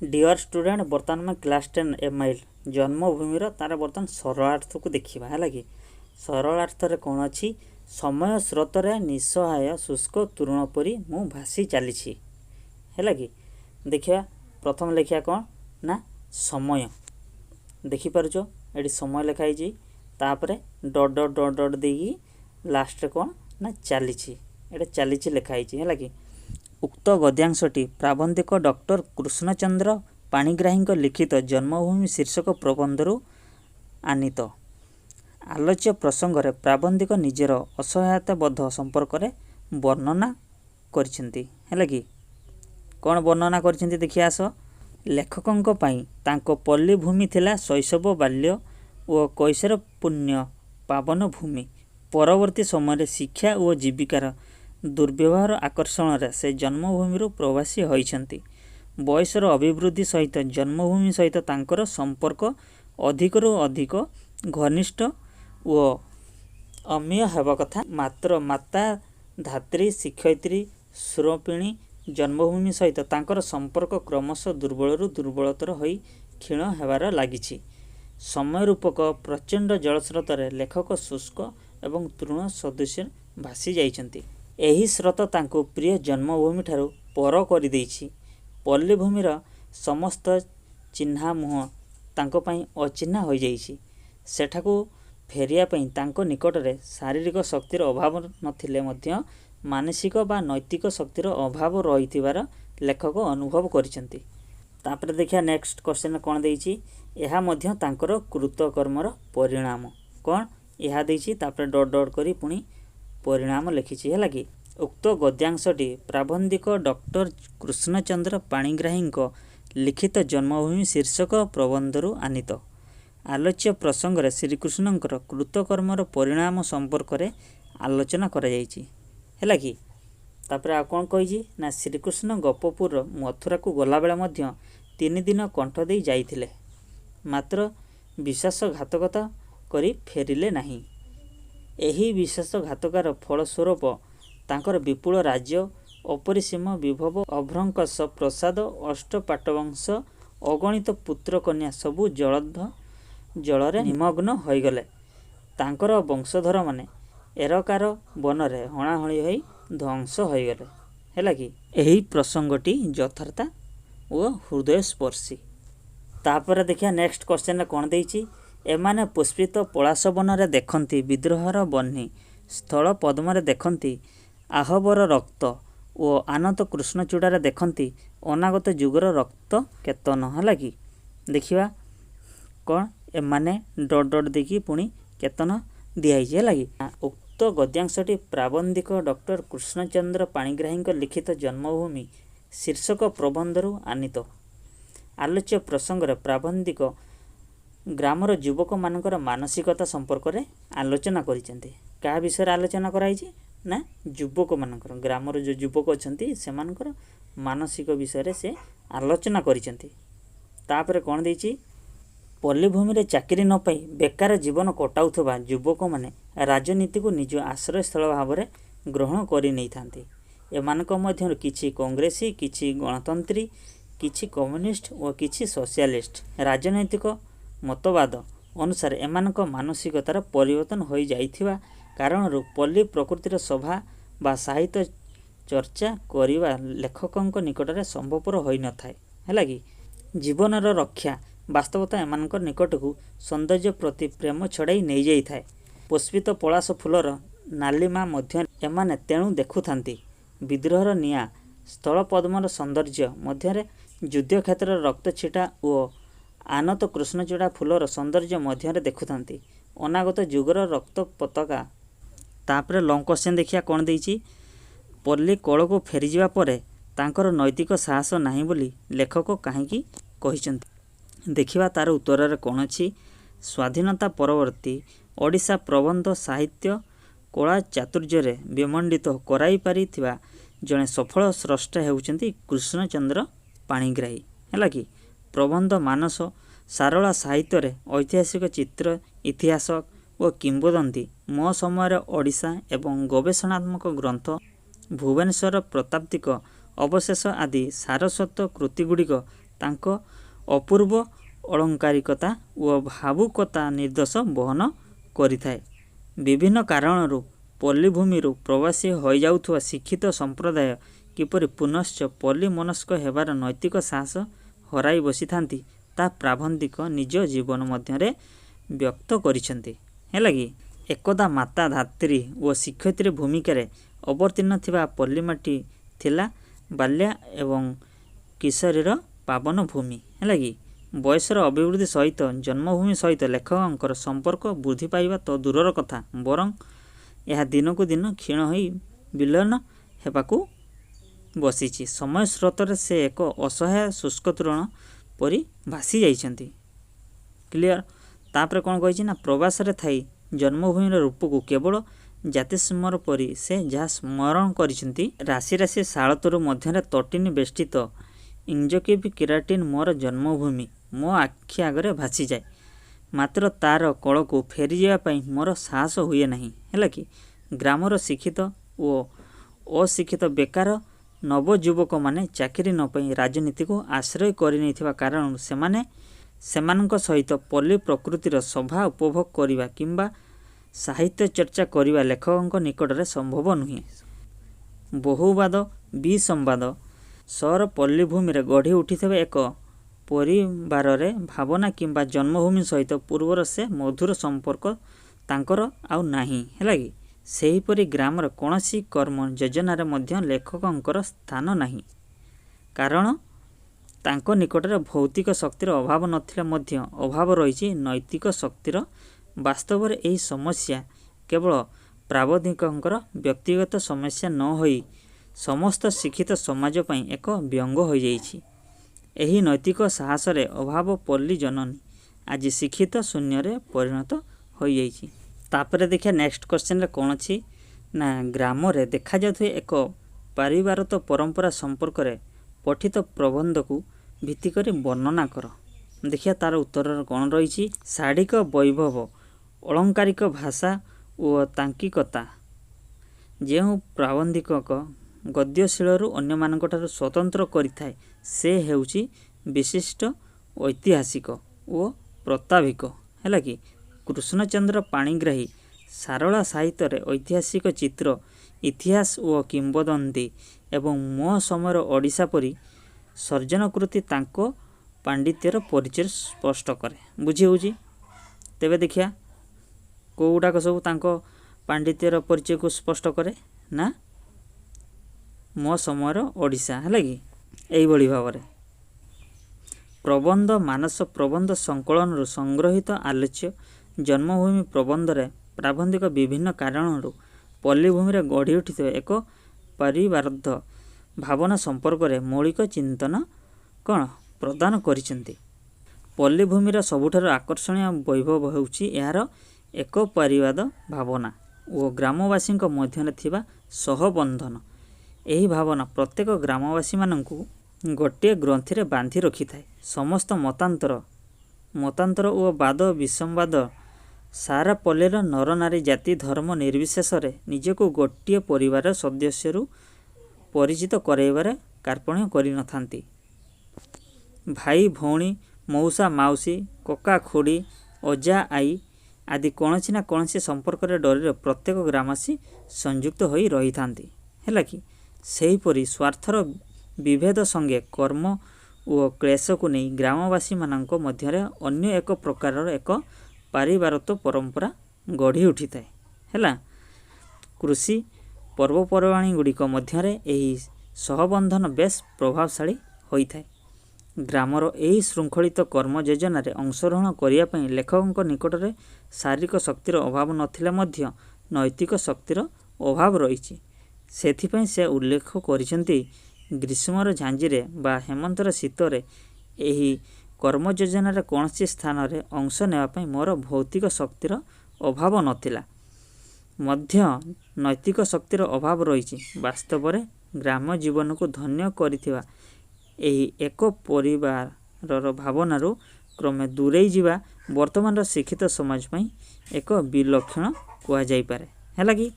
Dear student बर्तमान में class 10 amyl जन्मभूमि तार बर्तमान सरलार्थ को देखा है कि सरलार्थ रे कौन अच्छी समय स्रोत निसहाय शुष्क तृण परी मु भासी चली है कि देखा प्रथम लिखा कौन ना समय देखिपार ये समय लिखाई तापर डट डट डट डट दे लास्ट कौन ना चली चली लिखाई है कि उक्त गद्यांशटी प्राबंधिक डॉक्टर कृष्णचंद्र पाणिग्राही लिखित जन्मभूमि शीर्षक प्रबंधरू आनीत। आलोच्य प्रसंग रे प्राबंधिक निजर असहायता बोध संपर्क रे वर्णना करिसेंती हैला कि कौन वर्णना करिसेंती देखि आस। लेखकंक पई तांको पल्ली भूमि थिला शैशव बाल्य और कैशोर पुण्य पावन भूमि। परवर्ती समय शिक्षा और जीविकार दुर्व्यवहार आकर्षण रे से जन्मभूमि प्रवासी होइछंती। बयसर अभिवृद्धि सहित जन्मभूमि सहित तांकर संपर्क अधिकरू अधिक घनिष्ठ और अमीय हेबा कथा। मात्र माता धात्री शिक्षयित्री सुरपिणी जन्मभूमि सहित तांकर संपर्क क्रमशः दुर्बलरू दुर्बलतर होई क्षीण हेबार लागिछि। समय रूपक प्रचंड जलस्रोत रे लेखक शुष्क एवं तृण सदृश भासी जाइछंती। एही स्रोत तांको प्रिय जन्मभूमि ठारू पर करि देइछि। पल्ली भूमिर समस्त चिन्हा मुह तांको पई अचिन्हा होई जाइछि। सेठाकू फेरिया पई तांको निकट रे शारीरिक शक्तिर अभाव नथिले मध्य मानसिक बा नैतिक शक्तिर अभाव रहिथिबार लेखक अनुभव करिसेंती। तापर देखिया नेक्स्ट क्वेश्चन कोन देइछि एहा मध्य तांकर कृतकर्मर परिणाम कोन एहा देइछि। तापर डॉट डॉट करी पुनी परिणाम लिखिछि है कि उक्त गद्यांशटी प्राबंधिक डॉक्टर कृष्णचंद्र पाणिग्राही लिखित जन्मभूमि शीर्षक प्रबंधरू आनीत। आलोच्य प्रसंग रे श्रीकृष्णंकर कृतकर्मर परिणाम संपर्क रे आलोचना करा जाइछि है कि। तापर आ कोन कहिछि ना श्रीकृष्ण गपपुर मथुरा को गला बेला मध्य 3 दिन कंठ देई जाइथिले मात्र विश्वासघातकता करी फेरिले नाही। एही विश्वासघातकार फलस्वरूप तांकर विपुल राज्य अपरिसीम विभव अभ्रंकस प्रसाद अष्टपाटवंश अगणित पुत्र कन्या सबू जलरे निमग्न होइगले। तांकर वंशधर माने एरकार बनरे हणाहणी होई ध्वंस होइगले हैला कि। एही प्रसंगटी यथार्थ और हृदयस्पर्शी। तापर देखिया नेक्स्ट क्वेश्चन कोन देइछि एमाने पुष्पित पलाश बनरे देखंती विद्रोहर बन्ही स्थल पद्मरे देखंती आहबर रक्त और आनंद कृष्णचूड़ारे देखंती अनागत जुगर रक्त केतन है कि। देखिवा कौन एमाने डट डट देखी पुणी केतन दिखाई है कि। उक्त गद्यांशटी प्राबंधिक डॉक्टर कृष्णचंद्र पाणिग्राही लिखित जन्मभूमि शीर्षक प्रबंधरू आनीत। आलोच्य प्रसंग रे प्राबंधिक ग्रामर युवक मानकर मानसिकता संपर्क रे आलोचना करिसेंती। का विषय आलोचना कराइछि ना युवक मानकर ग्रामर जो युवक अछंती सेमानकर मानसिक विषय रे से आलोचना करिसेंती। तापर कोन देइछि पल्ली भूमि रे चाकरी न पाई बेकार जीवन कटाउथबा युवक माने राजनीति को निज आश्रय स्थल भाव रे ग्रहण करि नै थांती। एमानक मध्य किछि कांग्रेसी किछि गणतंत्री किछि कम्युनिस्ट और किछि सोशलिस्ट राजनैतिक मतवाद अनुसार एमानक मानसिकतार परिवर्तन हो जाइथिबा कारणरू पल्ली प्रकृतिर सभा बा साहित्य चर्चा करिवा लेखकंक निकट रे संभवपर होई न थाए हैला कि। जीवनर रक्षा वास्तवता एमानक निकटकू सौंदर्य प्रति प्रेम छड़ाई नै जाई थाए। पुष्पित पलाश फूलर नालिमा मध्य एमाने तेणु देखुथांती विद्रोहर निया स्थल पद्मर सौंदर्य मध्य युद्ध क्षेत्र रक्त छिटा और आनत कृष्णचूड़ा फूलर सौंदर्य मध्य देखुथांती अनागत जुगर रक्त पताका। तापर लंग क्वेश्चन देखिया कौन देइछि पल्ली कल को फेरी जावा परे तांकर नैतिक साहस नाही बोली लेखक काहेकि कहिसंती। देखिबा तार उत्तर रे कोन अछि स्वाधीनता परवर्ती ओडिशा प्रबंध साहित्य कला चातुर्य रे विमंडित कराई पारिथिबा जणे सफल स्रष्टा हेउचंती कृष्णचंद्र पाणिग्राही हैला कि। प्रबंध मानस सारला साहित्य रे ऐतिहासिक चित्र इतिहास और किंबदंती मो समय ओडिशा एवं गवेषणात्मक ग्रंथ भुवनेश्वर प्रताप्तिक अवशेष आदि सारस्वत कृतिगुड़िक ତାଙ୍କ ଅପୂର୍ବ ଅଳଙ୍କାରିକତା ଓ ଭାବୁକତା ନିର୍ଦ୍ଦେଶ ବହନ କରିଥାଏ। ବିଭିନ୍ନ କାରଣରୁ ପଲ୍ଲୀଭୂମିରୁ ପ୍ରବାସୀ ହୋଇଯାଉଥିବା ଶିକ୍ଷିତ ସମ୍ପ୍ରଦାୟ କିପରି ପୁନଶ୍ଚ ପଲ୍ଲୀ ମନସ୍କ ହେବାର ନୈତିକ ସାହସ ହରାଇ ବସିଥାନ୍ତି ତାହା ପ୍ରାବନ୍ଧିକ ନିଜ ଜୀବନ ମଧ୍ୟରେ ବ୍ୟକ୍ତ କରିଛନ୍ତି। ହେଲା କି ଏକଦା ମାତା ଧାତ୍ରୀ ଓ ଶିକ୍ଷୟିତ୍ରୀ ଭୂମିକାରେ ଅବତୀର୍ଣ୍ଣ ଥିବା ପଲ୍ଲୀମାଟି ଥିଲା ବାଲ୍ୟା ଏବଂ କିଶୋରୀର ପାବନ ଭୂମି। ହେଲା କି ବୟସର ଅଭିବୃଦ୍ଧି ସହିତ ଜନ୍ମଭୂମି ସହିତ ଲେଖକଙ୍କର ସମ୍ପର୍କ ବୃଦ୍ଧି ପାଇବା ତ ଦୂରର କଥା, ବରଂ ଏହା ଦିନକୁ ଦିନ କ୍ଷୀଣ ହୋଇ ବିଲୟନ ହେବାକୁ ବସିଛି। ସମୟ ସ୍ରୋତରେ ସେ ଏକ ଅସହାୟ ଶୁଷ୍କ ତୃଣ ପରି ଭାସି ଯାଇଛନ୍ତି। କ୍ଲିଅର। ତାପରେ କ'ଣ କହିଛି ନା ପ୍ରବାସରେ ଥାଇ ଜନ୍ମଭୂମିର ରୂପକୁ କେବଳ ଜାତିସ୍ମର ପରି ସେ ଯାହା ସ୍ମରଣ କରିଛନ୍ତି। ରାଶି ରାଶି ଶାଳତରୁ ମଧ୍ୟରେ ତଟିନୀ ବେଷ୍ଟିତ ଇଞ୍ଜକିପ୍ କିରାଟିନ୍ ମୋର ଜନ୍ମଭୂମି ମୋ ଆଖି ଆଗରେ ଭାସିଯାଏ, ମାତ୍ର ତାର କଳକୁ ଫେରିଯିବା ପାଇଁ ମୋର ସାହସ ହୁଏ ନାହିଁ। ହେଲା କି ଗ୍ରାମର ଶିକ୍ଷିତ ଓ ଅଶିକ୍ଷିତ ବେକାର ନବଯୁବକମାନେ ଚାକିରି ନ ପାଇ ରାଜନୀତିକୁ ଆଶ୍ରୟ କରିନେଇଥିବା କାରଣରୁ ସେମାନଙ୍କ ସହିତ ପଲ୍ଲୀ ପ୍ରକୃତିର ଶୋଭା ଉପଭୋଗ କରିବା କିମ୍ବା ସାହିତ୍ୟ ଚର୍ଚ୍ଚା କରିବା ଲେଖକଙ୍କ ନିକଟରେ ସମ୍ଭବ ନୁହେଁ। ବହୁବାଦ ବିସମ୍ବାଦ ସହର ପଲ୍ଲୀଭୂମିରେ ଗଢ଼ି ଉଠିଥିବା ଏକ ପରିବାରରେ ଭାବନା କିମ୍ବା ଜନ୍ମଭୂମି ସହିତ ପୂର୍ବର ସେ ମଧୁର ସମ୍ପର୍କ ତାଙ୍କର ଆଉ ନାହିଁ। ହେଲା କି ସେହିପରି ଗ୍ରାମର କୌଣସି କର୍ମ ଯୋଜନାରେ ମଧ୍ୟ ଲେଖକଙ୍କର ସ୍ଥାନ ନାହିଁ, କାରଣ ତାଙ୍କ ନିକଟରେ ଭୌତିକ ଶକ୍ତିର ଅଭାବ ନଥିଲେ ମଧ୍ୟ ଅଭାବ ରହିଛି ନୈତିକ ଶକ୍ତିର। ବାସ୍ତବରେ ଏହି ସମସ୍ୟା କେବଳ ପ୍ରାବନ୍ଧିକଙ୍କର ବ୍ୟକ୍ତିଗତ ସମସ୍ୟା ନ ହୋଇ ସମସ୍ତ ଶିକ୍ଷିତ ସମାଜ ପାଇଁ ଏକ ବ୍ୟଙ୍ଗ ହୋଇଯାଇଛି। ଏହି ନୈତିକ ସାହସରେ ଅଭାବ ପଲ୍ଲୀ ଜନନୀ ଆଜି ଶିକ୍ଷିତ ଶୂନ୍ୟରେ ପରିଣତ ହୋଇଯାଇଛି। ତାପରେ ଦେଖିବା ନେକ୍ସଟ କ୍ୱେଶ୍ଚନରେ କ'ଣ ଅଛି ନା ଗ୍ରାମରେ ଦେଖାଯାଉଥିବା ଏକ ପାରିବାରତ ପରମ୍ପରା ସମ୍ପର୍କରେ ପଠିତ ପ୍ରବନ୍ଧକୁ ଭିତ୍ତି କରି ବର୍ଣ୍ଣନା କର। ଦେଖିବା ତାର ଉତ୍ତରରେ କ'ଣ ରହିଛି। ଶାଢ଼ିକ ବୈଭବ, ଅଳଙ୍କାରିକ ଭାଷା ଓ ତାଙ୍କିକତା ଯେଉଁ ପ୍ରାବନ୍ଧିକଙ୍କ ଗଦ୍ୟଶୀଳରୁ ଅନ୍ୟମାନଙ୍କଠାରୁ ସ୍ୱତନ୍ତ୍ର କରିଥାଏ ସେ ହେଉଛି ବିଶିଷ୍ଟ ଐତିହାସିକ ଓ ପ୍ରତାବିକ। ହେଲା କି କୃଷ୍ଣଚନ୍ଦ୍ର ପାଣିଗ୍ରାହୀ ସାରଳା ସାହିତ୍ୟରେ ଐତିହାସିକ ଚିତ୍ର, ଇତିହାସ ଓ କିମ୍ବଦନ୍ତୀ ଏବଂ ମୋ ସମୟର ଓଡ଼ିଶା ପରି ସର୍ଜନକୃତି ତାଙ୍କ ପାଣ୍ଡିତ୍ୟର ପରିଚୟ ସ୍ପଷ୍ଟ କରେ। ବୁଝି ହେଉଛି। ତେବେ ଦେଖିବା କେଉଁଗୁଡ଼ାକ ସବୁ ତାଙ୍କ ପାଣ୍ଡିତ୍ୟର ପରିଚୟକୁ ସ୍ପଷ୍ଟ କରେ ନା ମୋ ସମୟର ଓଡ଼ିଶା। ହେଲା କି ଏଇଭଳି ଭାବରେ ପ୍ରବନ୍ଧ ମାନସ ପ୍ରବନ୍ଧ ସଂକଳନରୁ ସଂଗ୍ରହିତ ଆଲୋଚ୍ୟ ଜନ୍ମଭୂମି ପ୍ରବନ୍ଧରେ ପ୍ରାବନ୍ଧିକ ବିଭିନ୍ନ କାରଣରୁ ପଲ୍ଲୀଭୂମିରେ ଗଢ଼ି ଉଠିଥିବା ଏକ ପାରିବାରବ୍ଧ ଭାବନା ସମ୍ପର୍କରେ ମୌଳିକ ଚିନ୍ତନ କ'ଣ ପ୍ରଦାନ କରିଛନ୍ତି। ପଲ୍ଲୀଭୂମିର ସବୁଠାରୁ ଆକର୍ଷଣୀୟ ବୈଭବ ହେଉଛି ଏହାର ଏକ ପାରିବାଦ ଭାବନା ଓ ଗ୍ରାମବାସୀଙ୍କ ମଧ୍ୟରେ ଥିବା ସହବନ୍ଧନ। ଏହି ଭାବନା ପ୍ରତ୍ୟେକ ଗ୍ରାମବାସୀମାନଙ୍କୁ ଗୋଟିଏ ଗ୍ରନ୍ଥିରେ ବାନ୍ଧି ରଖିଥାଏ। ସମସ୍ତ ମତାନ୍ତର ଓ ବାଦ ବିସମ୍ବାଦ ସାରା ପଲ୍ଲୀର ନରନାରୀ ଜାତି ଧର୍ମ ନିର୍ବିଶେଷରେ ନିଜକୁ ଗୋଟିଏ ପରିବାରର ସଦସ୍ୟରୁ ପରିଚିତ କରାଇବାରେ କାର୍ପଣ୍ୟ କରିନଥାନ୍ତି। ଭାଇ ଭଉଣୀ, ମଉସା ମାଉସୀ, କକା ଖୁଡ଼ୀ, ଅଜା ଆଈ ଆଦି କୌଣସି ନା କୌଣସି ସମ୍ପର୍କରେ ଡରିରେ ପ୍ରତ୍ୟେକ ଗ୍ରାମବାସୀ ସଂଯୁକ୍ତ ହୋଇ ରହିଥାନ୍ତି। ହେଲା କି ସେହିପରି ସ୍ୱାର୍ଥର ବିଭେଦ ସଙ୍ଗେ କର୍ମ ଓ କ୍ଲେଶକୁ ନେଇ ଗ୍ରାମବାସୀମାନଙ୍କ ମଧ୍ୟରେ ଅନ୍ୟ ଏକ ପ୍ରକାରର ଏକ ପାରିବାରତ୍ୱ ପରମ୍ପରା ଗଢ଼ି ଉଠିଥାଏ। ହେଲା କୃଷି ପର୍ବପର୍ବାଣୀ ଗୁଡ଼ିକ ମଧ୍ୟରେ ଏହି ସହବନ୍ଧନ ବେଶ୍ ପ୍ରଭାବଶାଳୀ ହୋଇଥାଏ। ଗ୍ରାମର ଏହି ଶୃଙ୍ଖଳିତ କର୍ମ ଯୋଜନାରେ ଅଂଶଗ୍ରହଣ କରିବା ପାଇଁ ଲେଖକଙ୍କ ନିକଟରେ ଶାରୀରିକ ଶକ୍ତିର ଅଭାବ ନଥିଲେ ମଧ୍ୟ ନୈତିକ ଶକ୍ତିର ଅଭାବ ରହିଛି। ସେଥିପାଇଁ ସେ ଉଲ୍ଲେଖ କରିଛନ୍ତି ଗ୍ରୀଷ୍ମର ଝାଞ୍ଜିରେ ବା ହେମନ୍ତର ଶୀତରେ ଏହି କର୍ମ ଯୋଜନାରେ କୌଣସି ସ୍ଥାନରେ ଅଂଶ ନେବା ପାଇଁ ମୋର ଭୌତିକ ଶକ୍ତିର ଅଭାବ ନଥିଲା, ମଧ୍ୟ ନୈତିକ ଶକ୍ତିର ଅଭାବ ରହିଛି। ବାସ୍ତବରେ ଗ୍ରାମ୍ୟ ଜୀବନକୁ ଧନ୍ୟ କରିଥିବା ଏହି ଏକ ପରିବାରର ଭାବନାରୁ କ୍ରମେ ଦୂରେଇ ଯିବା ବର୍ତ୍ତମାନର ଶିକ୍ଷିତ ସମାଜ ପାଇଁ ଏକ ବିଲକ୍ଷଣ କୁହାଯାଇପାରେ। ହେଲା କି